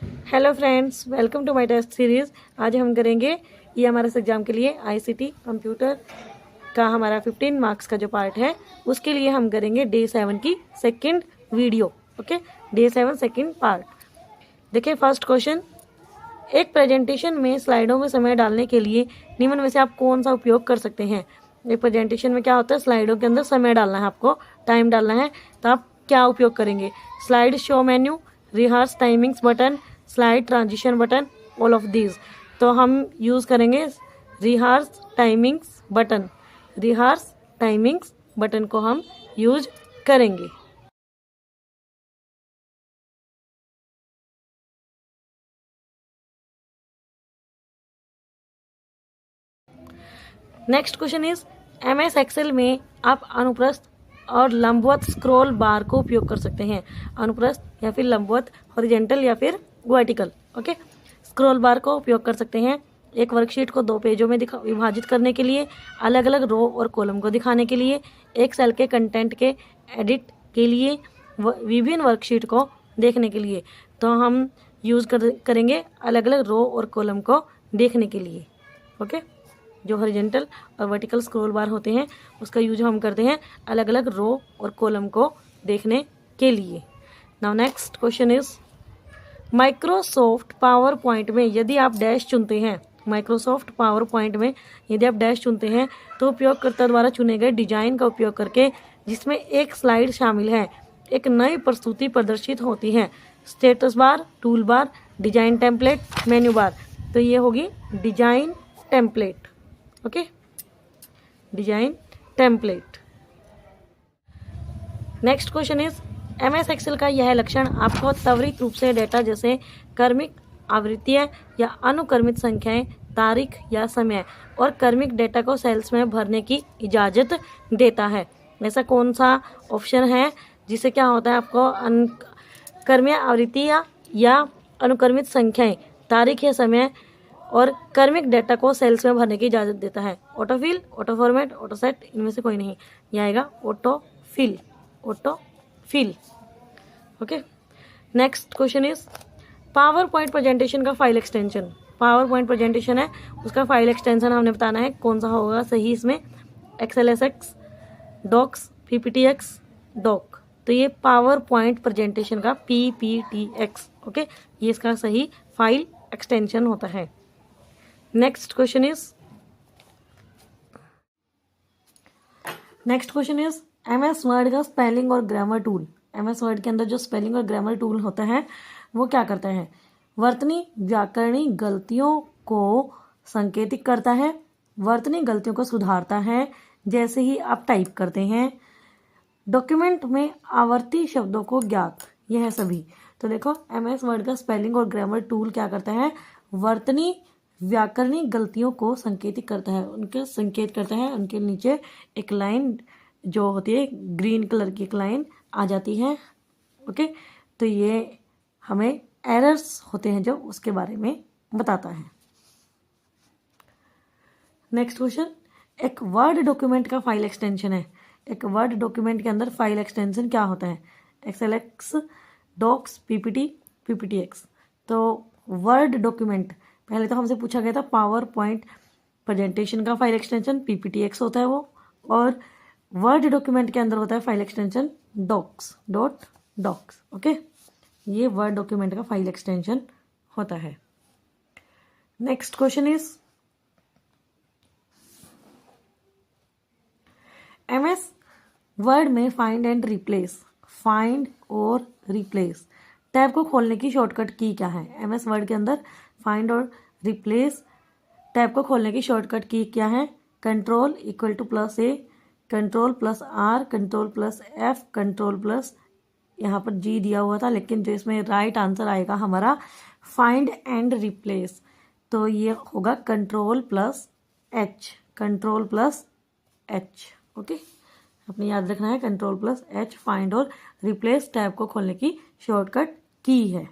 Hello friends, welcome to my test series. आज हम करेंगे ये हमारे एग्ज़ाम के लिए आईसीटी कंप्यूटर का हमारा 15 मार्क्स का जो पार्ट है उसके लिए हम करेंगे डे 7 की second video. Okay, day 7 second part. देखिए फर्स्ट क्वेश्चन, एक प्रेजेंटेशन में स्लाइडों में समय डालने के लिए निम्न में से आप कौन सा उपयोग कर सकते हैं। एक प्रेजेंटेशन में क्या होता है, स्लाइडों के अंदर समय डालना है, आपको टाइम डालना है, तो आप क्या उपयोग करेंगे। Slide show menu, rehearse timings button, slide transition button, all of these. तो हम यूज़ करेंगे rehearse timings button. Rehearse timings button को हम यूज करेंगे। Next question is, MS Excel में आप अनुप्रस्थ और लंबवत स्क्रॉल बार को उपयोग कर सकते हैं। अनुप्रस्थ या फिर लंबवत, हॉरिजेंटल या फिर वर्टिकल। ओके, स्क्रॉल बार को उपयोग कर सकते हैं एक वर्कशीट को 2 पेजों में विभाजित करने के लिए, अलग अलग रो और कॉलम को दिखाने के लिए, एक सेल के कंटेंट के एडिट के लिए, विभिन्न वर्कशीट को देखने के लिए। तो हम यूज़ करेंगे अलग अलग रो और कॉलम को देखने के लिए। ओके, जो हॉरिजॉन्टल और वर्टिकल स्क्रॉल बार होते हैं उसका यूज हम करते हैं अलग अलग रो और कॉलम को देखने के लिए। Now next question is, Microsoft power point में यदि आप डैश चुनते हैं, माइक्रोसॉफ्ट पावर पॉइंट में यदि आप डैश चुनते हैं तो उपयोगकर्ता द्वारा चुने गए डिजाइन का उपयोग करके, जिसमें एक स्लाइड शामिल है, एक नई प्रस्तुति प्रदर्शित होती है। Status bar, tool bar, design template, menu bar. तो ये होगी design template. Okay, design template. Next question is, MS Excel का यह लक्षण आपको त्वरित रूप से डेटा जैसे क्रमिक आवृत्तियां या अनुक्रमित संख्याएं, तारीख या समय और क्रमिक डेटा को सेल्स में भरने की इजाजत देता है। ऐसा कौन सा ऑप्शन है जिसे क्या होता है, आपको क्रमिक आवृत्तियां या अनुक्रमित संख्याएं, तारीख या समय और क्रमिक डेटा को सेल्स में भरने की इजाजत देता है। Autofill, auto format, auto set, इनमें से कोई नहीं। यह आएगा autofill. Autofill. Okay, next question is, power point presentation का file extension. Power point presentation है, उसका फाइल एक्सटेंशन हमने बताना है कौन सा होगा सही इसमें। XLSX, docx, PPTX, doc. तो ये पावर पॉइंट प्रेजेंटेशन का पीपीटीएक्स। ओके, ये इसका सही फाइल एक्सटेंशन होता है। Next question is, MS Word का स्पेलिंग और ग्रामर टूल। एमएस वर्ड के अंदर जो स्पेलिंग और ग्रामर टूल होता है वो क्या करता है, वर्तनी व्याकरणिक गलतियों को संकेतित करता है, वर्तनी गलतियों को सुधारता है जैसे ही आप टाइप करते हैं, डॉक्यूमेंट में आवर्ती शब्दों को ज्ञात, यह है सभी। तो देखो, एमएस वर्ड का स्पेलिंग और ग्रामर टूल क्या करता है, वर्तनी व्याकरणिक गलतियों को संकेतित करता है, उनके संकेत करता है। उनके नीचे एक लाइन जो होती है ग्रीन कलर की, एक लाइन आ जाती है। ओके, तो ये हमें एरर्स होते हैं जो उसके बारे में बताता है। नेक्स्ट क्वेश्चन, एक वर्ड डॉक्यूमेंट का फाइल एक्सटेंशन है। एक वर्ड डॉक्यूमेंट के अंदर फाइल एक्सटेंशन क्या होता है, एक्सएलएक्स, डॉक्स, पीपीटी, पीपीटीएक्स। तो वर्ड डॉक्यूमेंट, पहले तो हमसे पूछा गया था पावर पॉइंट प्रेजेंटेशन का फाइल एक्सटेंशन पीपीटीएक्स होता है वो, और वर्ड डॉक्यूमेंट के अंदर होता है file extension docx, docx. Okay, ये वर्ड डॉक्यूमेंट का फाइल एक्सटेंशन होता है। Next question is, MS Word में फाइंड एंड रिप्लेस, फाइंड और रिप्लेस टैब को खोलने की शॉर्टकट की क्या है। एमएस वर्ड के अंदर फाइंड और रिप्लेस टैब को खोलने की शॉर्टकट की क्या है, control equal to +A, control +R, control +F, control यहाँ पर G दिया हुआ था, लेकिन जो इसमें राइट आंसर आएगा हमारा फाइंड एंड रिप्लेस, तो ये होगा control +H, control +H। Okay, अपने याद रखना है कंट्रोल +H फाइंड और रिप्लेस टैब को खोलने की शॉर्टकट की है।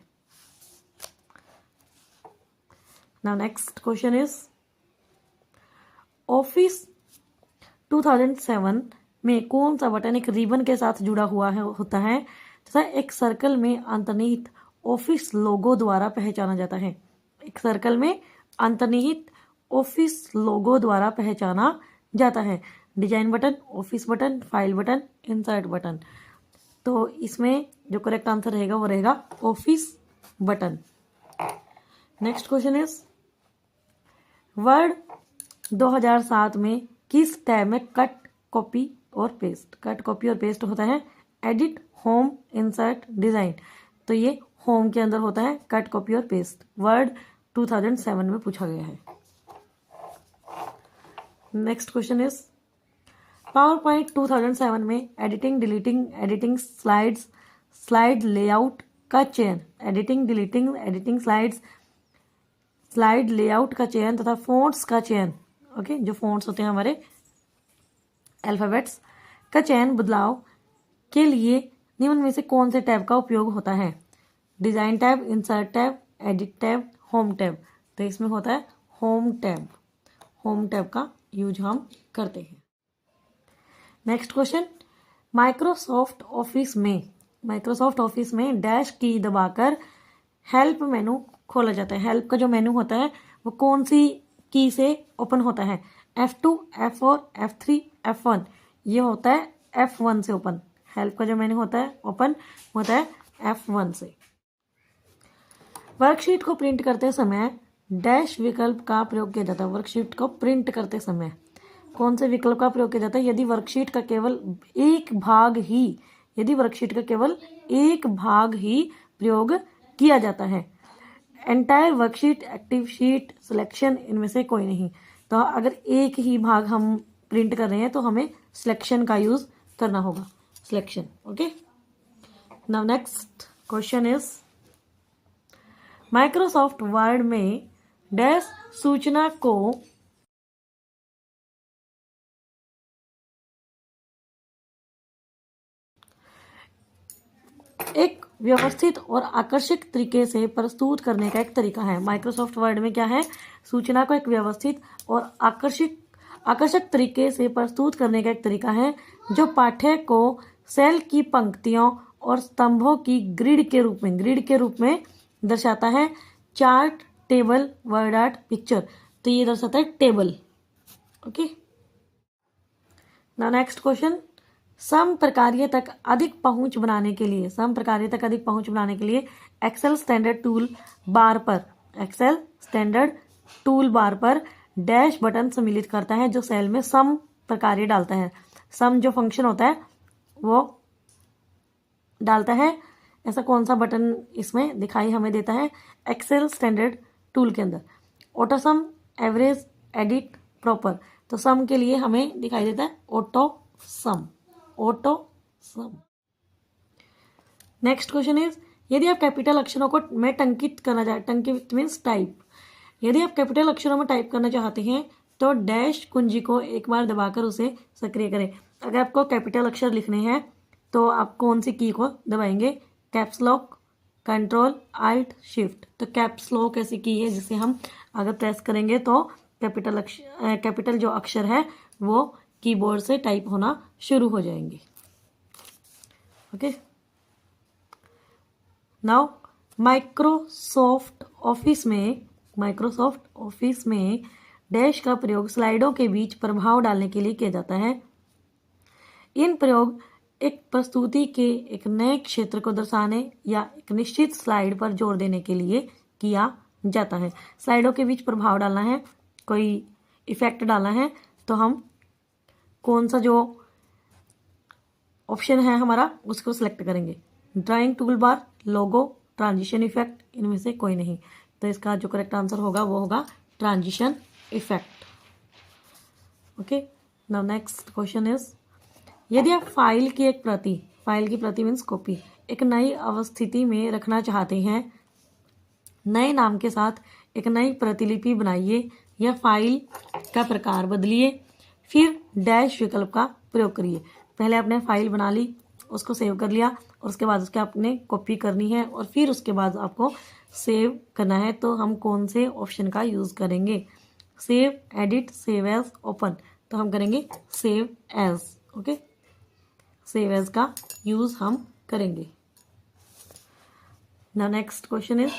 Now next question is, office 2007 में कौन सा बटन एक रिबन के साथ जुड़ा हुआ है होता है तथा एक सर्कल में अंतर्निहित ऑफिस लोगो द्वारा पहचाना जाता है। एक सर्कल में अंतर्निहित ऑफिस लोगो द्वारा पहचाना जाता है। Design button, office button, file button, insert button. तो इसमें जो करेक्ट आंसर रहेगा वो रहेगा office button. Next question is word 2007 में किस टैब में कट, कॉपी और पेस्ट, कट, कॉपी और पेस्ट होता है? Edit, home, insert, design. तो ये होम के अंदर होता है कट, कॉपी और पेस्ट। वर्ड 2007 में पूछा गया है। Next question is power point 2007 में editing, deleting, editing slides, slide layout का चयन, editing, deleting, editing slides, slide layout का चयन तथा फोंट्स का चयन, ओके, जो फोंट्स होते हैं हमारे अल्फाबेट्स का चयन, बदलाव के लिए निम्न में से कौन से टैब का उपयोग होता है? Design tab, insert tab, edit tab, home tab. तो इसमें होता है होम टैब। होम टैब का यूज हम करते हैं। नेक्स्ट क्वेश्चन, माइक्रोसॉफ्ट ऑफिस में डैश की दबाकर हेल्प मेनू खोला जाता है। हेल्प का जो मेनू होता है वो कौन सी की से ओपन होता है? F2, F4, F3, F1। ये होता है F1 से ओपन। हेल्प का जो मेनू होता है ओपन होता है F1 से। वर्कशीट को प्रिंट करते समय डैश विकल्प का प्रयोग किया जाता है। वर्कशीट को प्रिंट करते समय कौन से विकल्प का प्रयोग किया जाता है? यदि वर्कशीट का केवल एक भाग ही प्रयोग किया जाता है। Entire worksheet, active sheet, selection, इनमें से कोई नहीं। तो अगर एक ही भाग हम प्रिंट कर रहे हैं तो हमें सिलेक्शन का यूज करना होगा, selection. Okay, now next question is Microsoft word में डैश सूचना को एक व्यवस्थित और आकर्षक तरीके से प्रस्तुत करने का एक तरीका है। माइक्रोसॉफ्ट वर्ड में क्या है? सूचना को एक व्यवस्थित और आकर्षक तरीके से प्रस्तुत करने का एक तरीका है जो पाठ्य को सेल की पंक्तियों और स्तंभों की ग्रिड के रूप में दर्शाता है। Chart, table, word art, picture. तो ये दर्शाता है table. Okay, now next question, समप्रकार्य तक अधिक पहुंच बनाने के लिए एक्सेल स्टैंडर्ड टूल बार पर डैश बटन सम्मिलित करता है जो सेल में सम प्रकार्य डालता है। सम जो फंक्शन होता है वो डालता है। ऐसा कौन सा बटन इसमें दिखाई हमें देता है एक्सेल स्टैंडर्ड टूल के अंदर? ऑटो सम, एवरेज, एडिट, प्रॉपर। तो सम के लिए हमें दिखाई देता है auto some. Next question is यदि आप कैपिटल अक्षरों को में टंकित मीन्स टाइप। यदि आप कैपिटल अक्षरों में टाइप करना चाहते हैं तो डैश कुंजी को एक बार दबाकर उसे सक्रिय करें। अगर आपको कैपिटल अक्षर लिखने हैं तो आप कौन सी की को दबाएंगे? Caps lock, control, alt, shift. तो कैप्स लॉक ऐसी की है जिसे हम अगर प्रेस करेंगे तो कैपिटल जो अक्षर है वो कीबोर्ड से टाइप होना शुरू हो जाएंगे। ओके, नाउ माइक्रोसॉफ्ट ऑफिस में डैश का प्रयोग स्लाइडों के बीच प्रभाव डालने के लिए किया जाता है। इन प्रयोग एक प्रस्तुति के एक नए क्षेत्र को दर्शाने या एक निश्चित स्लाइड पर जोर देने के लिए किया जाता है। स्लाइडों के बीच प्रभाव डालना है, कोई इफेक्ट डालना है, तो हम कौन सा जो ऑप्शन है हमारा उसको सिलेक्ट करेंगे। ड्राइंग टूल बार, लोगो, ट्रांजिशन इफेक्ट, इनमें से कोई नहीं। तो इसका जो करेक्ट आंसर होगा वो होगा transition effect. Okay, now next question is यदि आप फाइल की प्रति मीन्स कॉपी एक नई अवस्थिति में रखना चाहते हैं, नए नाम के साथ एक नई प्रतिलिपि बनाइए या फाइल का प्रकार बदलिए, फिर डैश विकल्प का प्रयोग करिए। पहले आपने फाइल बना ली, उसको सेव कर लिया और उसके बाद उसके आपने कॉपी करनी है और फिर उसके बाद आपको सेव करना है। तो हम कौन से ऑप्शन का यूज करेंगे? Save, edit, save as, open. तो हम करेंगे save as. Okay, save as का यूज हम करेंगे। Now next question is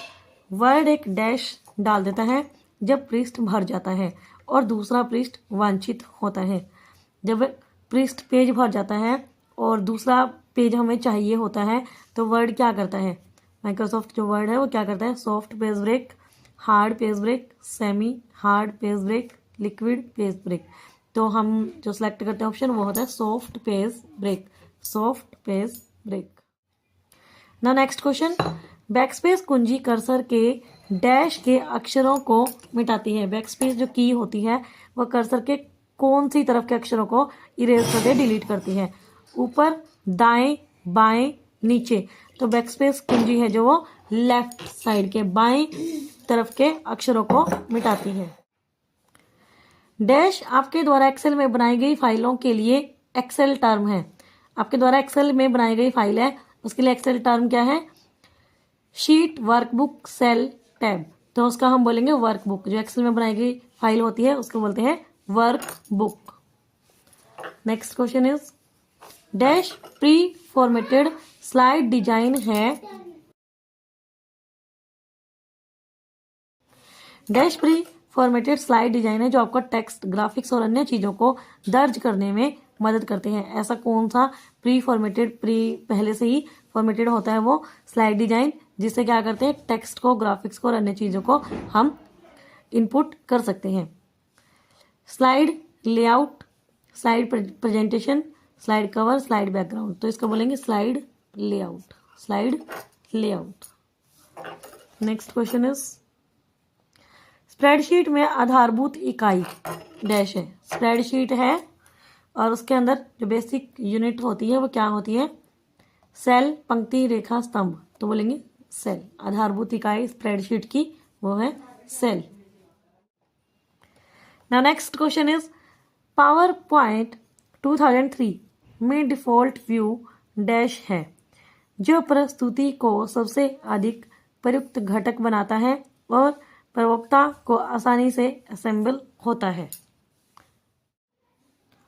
word एक डैश डाल देता है जब पृष्ठ भर जाता है और दूसरा पृष्ठ वांछित होता है। जब पृष्ठ पेज भर जाता है और दूसरा पेज हमें चाहिए होता है तो वर्ड क्या करता है, माइक्रोसॉफ्ट जो वर्ड है वो क्या करता है, soft page break, hard page break, semi hard page break, liquid page break. तो हम जो सिलेक्ट करते हैं ऑप्शन वो होता है soft page break, soft page break. ना नेक्स्ट क्वेश्चन, बैकस्पेस कुंजी कर्सर के डैश के अक्षरों को मिटाती है। बैकस्पेस जो की होती है वह कर्सर के कौन सी तरफ के अक्षरों को इरेज करके डिलीट करती है, ऊपर, दाएं, बाएं, नीचे। तो बैकस्पेस कुंजी है जो वो लेफ्ट साइड के बाएं तरफ के अक्षरों को मिटाती है। डैश आपके द्वारा एक्सेल में बनाई गई फाइलों के लिए एक्सेल टर्म है। आपके द्वारा एक्सेल में बनाई गई फाइल है उसके लिए एक्सेल टर्म क्या है, शीट, वर्कबुक, सेल, टैब। तो उसका हम बोलेंगे वर्कबुक। जो एक्सेल में बनाई गई फाइल होती है उसको बोलते हैं workbook. Next question is dash pre formatted slide design है। Dash pre formatted slide design है जो आपको टेक्स्ट, ग्राफिक्स और अन्य चीजों को दर्ज करने में मदद करते हैं। ऐसा कौन सा प्री फॉर्मेटेड, पहले से ही फॉर्मेटेड होता है वो स्लाइड डिजाइन, जिससे क्या करते हैं टेक्स्ट को, ग्राफिक्स को और अन्य चीजों को हम इनपुट कर सकते हैं। Slide layout, slide presentation, slide cover, slide background. तो इसको बोलेंगे slide layout, slide layout. Next question is spreadsheet में आधारभूत इकाई डैश है। स्प्रेडशीट है और उसके अंदर जो बेसिक यूनिट होती है वो क्या होती है, सेल, पंक्ति, रेखा, स्तंभ। तो बोलेंगे सेल। आधारभूत इकाई स्प्रेडशीट की वो है cell. Now next question is power point 2003 में डिफॉल्ट व्यू डैश है जो प्रस्तुति को सबसे अधिक प्रयुक्त घटक बनाता है और प्रवक्ता को आसानी से असेंबल होता है।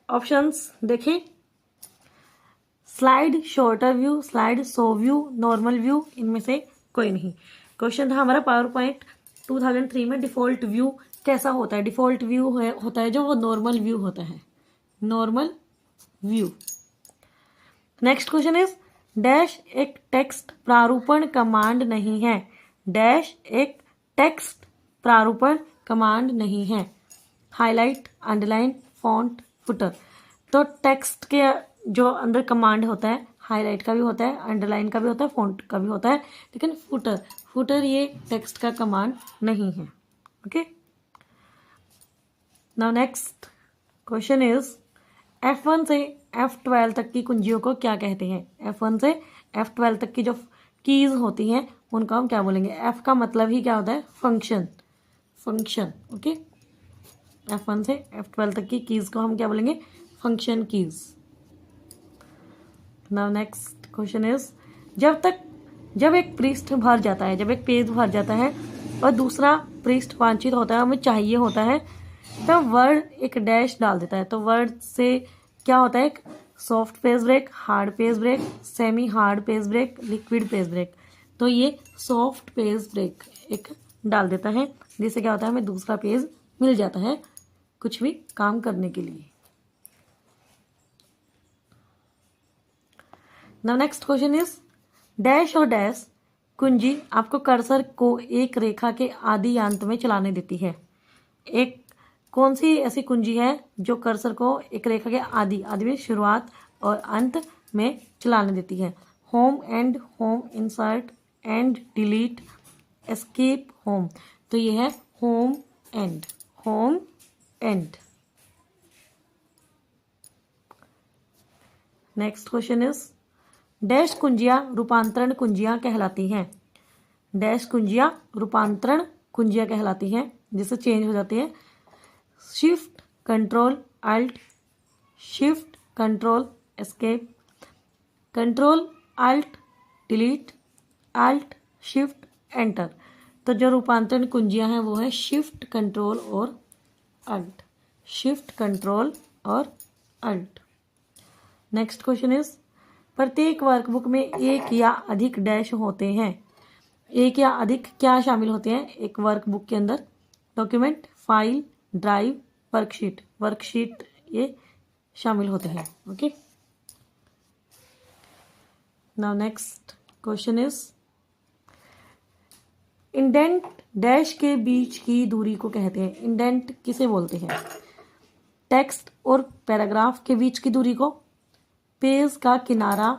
ऑप्शंस देखें, slide shorter view, slide show view, normal view, इनमें से कोई नहीं। क्वेश्चन था हमारा पावर पॉइंट 2003 में डिफॉल्ट व्यू कैसा होता है। डिफॉल्ट व्यू होता है जो वो नॉर्मल व्यू होता है, normal view. Next question is dash एक टेक्स्ट प्रारूपण कमांड नहीं है। डैश एक टेक्स्ट प्रारूपण कमांड नहीं है। Highlight, underline, font, footer. तो टेक्स्ट के जो अंदर कमांड होता है, हाईलाइट का भी होता है, अंडरलाइन का भी होता है, फॉन्ट का भी होता है, लेकिन फुटर ये टेक्स्ट का कमांड नहीं है। Okay, now next question is F1 से F12 तक की कुंजियों को क्या कहते हैं। F1 से F12 तक की जो कीज होती हैं उनको हम क्या बोलेंगे। F का मतलब ही क्या होता है, फंक्शन, फंक्शन। ओके, F1 से F12 तक की कीज को हम क्या बोलेंगे, function keys. Now next question is जब एक पृष्ठ भर जाता है, जब एक पेज भर जाता है और दूसरा पृष्ठ वांछित होता है, हमें चाहिए होता है, तब वर्ड एक डैश डाल देता है। तो वर्ड से क्या होता है, एक soft page break, hard page break, semi hard page break, liquid page break. तो ये सॉफ्ट पेज ब्रेक एक डाल देता है, जिससे क्या होता है हमें दूसरा पेज मिल जाता है कुछ भी काम करने के लिए। Now next question is dash और डैश कुंजी आपको कर्सर को एक रेखा के आदि अंत में चलाने देती है। एक कौन सी ऐसी कुंजी है जो कर्सर को एक रेखा के आदि में शुरुआत और अंत में चलाने देती है। Home end, home insert end delete, escape, home. तो ये है home end, home end. Next question is dash कुंजियां रूपांतरण कुंजियां कहलाती हैं। डैश कुंजियां रूपांतरण कुंजियां कहलाती हैं, जिससे चेंज हो जाती है। Shift control alt, shift control escape, control alt delete, alt shift enter. तो जो रूपांतरण कुंजियां हैं वो है शिफ्ट कंट्रोल और अल्ट, शिफ्ट कंट्रोल और अल्ट। नेक्स्ट क्वेश्चन इज प्रत्येक वर्कबुक में एक या अधिक डैश होते हैं। एक या अधिक क्या शामिल होते हैं एक वर्कबुक के अंदर? Document, file, drive, worksheet. Worksheet ये शामिल होते हैं। Okay, now next question is indent dash के बीच की दूरी को कहते हैं। इंडेंट किसे बोलते हैं? टेक्स्ट और पैराग्राफ के बीच की दूरी को, पेज का किनारा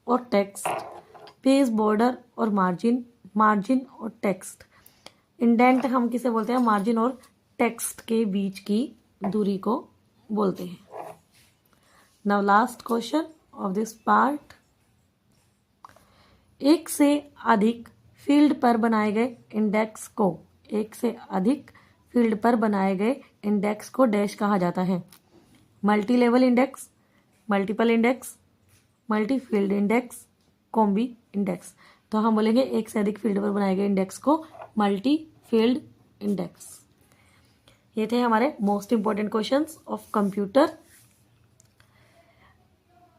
और टेक्स्ट, पेज बॉर्डर और मार्जिन, मार्जिन और टेक्स्ट। इंडेंट हम किसे बोलते हैं? मार्जिन और टेक्स्ट के बीच की दूरी को बोलते हैं। Now last question of this part, एक से अधिक फील्ड पर बनाए गए इंडेक्स को, एक से अधिक फील्ड पर बनाए गए इंडेक्स को डैश कहा जाता है? Multi level index, multiple index, multi field index, combi index. तो हम बोलेंगे एक से अधिक फील्ड पर बनाए गए इंडेक्स को मल्टी फील्ड इंडेक्स। ये थे हमारे most important questions of computer.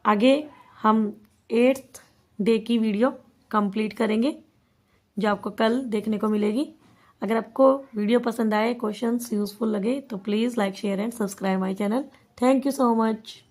आगे हम 8th डे की वीडियो कंप्लीट करेंगे जो आपको कल देखने को मिलेगी। अगर आपको वीडियो पसंद आए, क्वेश्चंस यूजफुल लगे तो please like, share and subscribe my channel. Thank you so much.